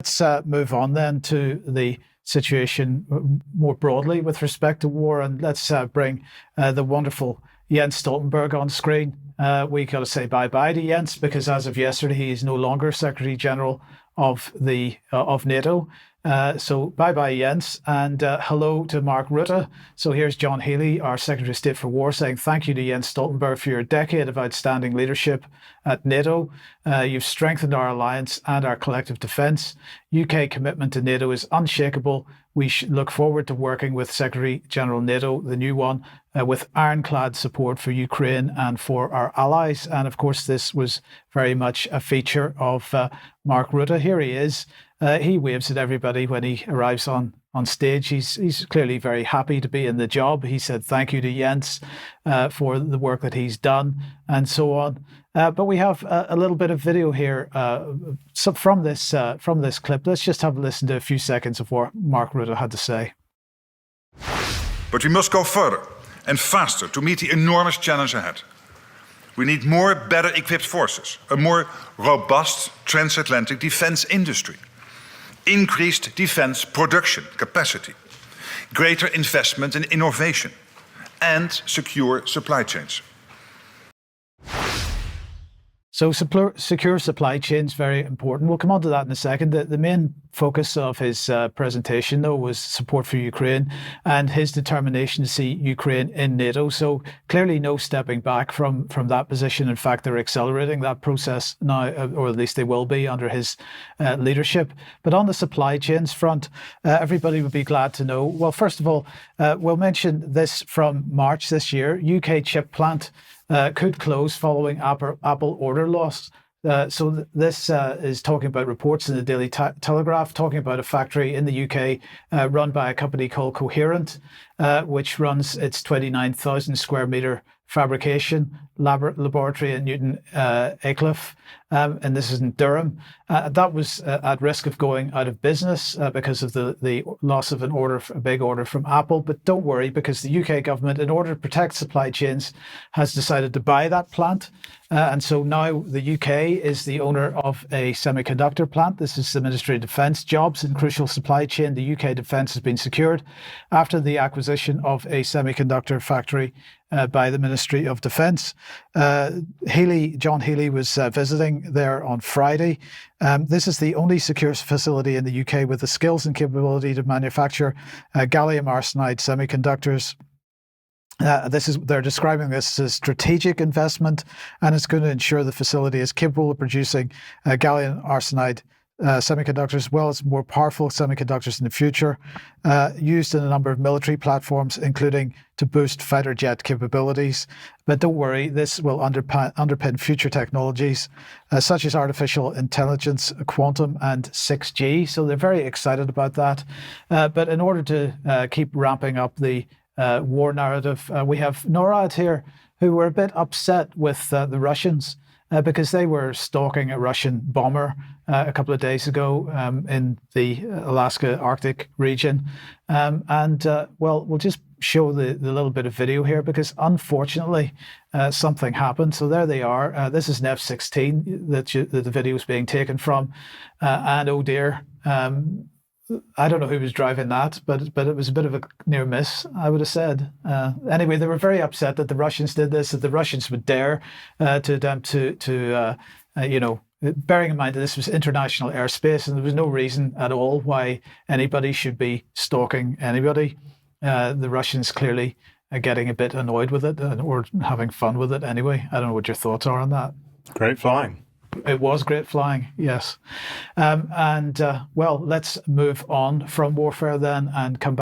Let's move on then to the situation more broadly with respect to war, and let's bring the wonderful Jens Stoltenberg on screen. We got to say bye-bye to Jens, because as of yesterday, he is no longer Secretary General of NATO. So bye-bye, Jens, and hello to Mark Rutte. So here's John Healey, our Secretary of State for War, saying thank you to Jens Stoltenberg for your decade of outstanding leadership at NATO. You've strengthened our alliance and our collective defence. UK commitment to NATO is unshakable. We look forward to working with Secretary General NATO, the new one, with ironclad support for Ukraine and for our allies. And of course, this was very much a feature of Mark Rutte. Here he is. He waves at everybody when he arrives on stage. He's clearly very happy to be in the job. He said thank you to Jens for the work that he's done and so on. But we have a little bit of video here from this clip. Let's just have a listen to a few seconds of what Mark Rutte had to say. But we must go further and faster to meet the enormous challenge ahead. We need more better equipped forces, a more robust transatlantic defense industry, increased defense production capacity, greater investment in innovation, and secure supply chains. So secure supply chains, very important. We'll come on to that in a second. The main focus of his presentation, though, was support for Ukraine and his determination to see Ukraine in NATO. So clearly no stepping back from that position. In fact, they're accelerating that process now, or at least they will be under his leadership. But on the supply chains front, everybody would be glad to know. Well, first of all, we'll mention this from March this year. UK chip plant could close following Apple order loss. So this is talking about reports in the Daily Telegraph, talking about a factory in the UK run by a company called Coherent, which runs its 29,000 square metre fabrication laboratory in Newton Aycliffe, and this is in Durham. That was at risk of going out of business because of the loss of a big order from Apple. But don't worry, because the UK government, in order to protect supply chains, has decided to buy that plant. And so now the UK is the owner of a semiconductor plant. This is the Ministry of Defence. Jobs in crucial supply chain. The UK defence has been secured after the acquisition of a semiconductor factory by the Ministry of Defence. John Healey was visiting there on Friday. This is the only secure facility in the UK with the skills and capability to manufacture gallium arsenide semiconductors. They're describing this as a strategic investment, and it's going to ensure the facility is capable of producing gallium arsenide semiconductors, as well as more powerful semiconductors in the future, used in a number of military platforms, including to boost fighter jet capabilities. But don't worry, this will underpin future technologies such as artificial intelligence, quantum, and 6G. So they're very excited about that. But in order to keep ramping up the war narrative, we have NORAD here, who were a bit upset with the Russians because they were stalking a Russian bomber a couple of days ago in the Alaska Arctic region. Well, we'll just show the little bit of video here, because unfortunately something happened. So there they are. This is an F-16 that the video is being taken from. And oh dear, I don't know who was driving that, but it was a bit of a near miss, I would have said. Anyway, they were very upset that the Russians did this, that the Russians would dare to attempt to bearing in mind that this was international airspace and there was no reason at all why anybody should be stalking anybody. The Russians clearly are getting a bit annoyed with it or having fun with it anyway. I don't know what your thoughts are on that. Great flying. It was great flying, yes. Well, let's move on from warfare then and come back.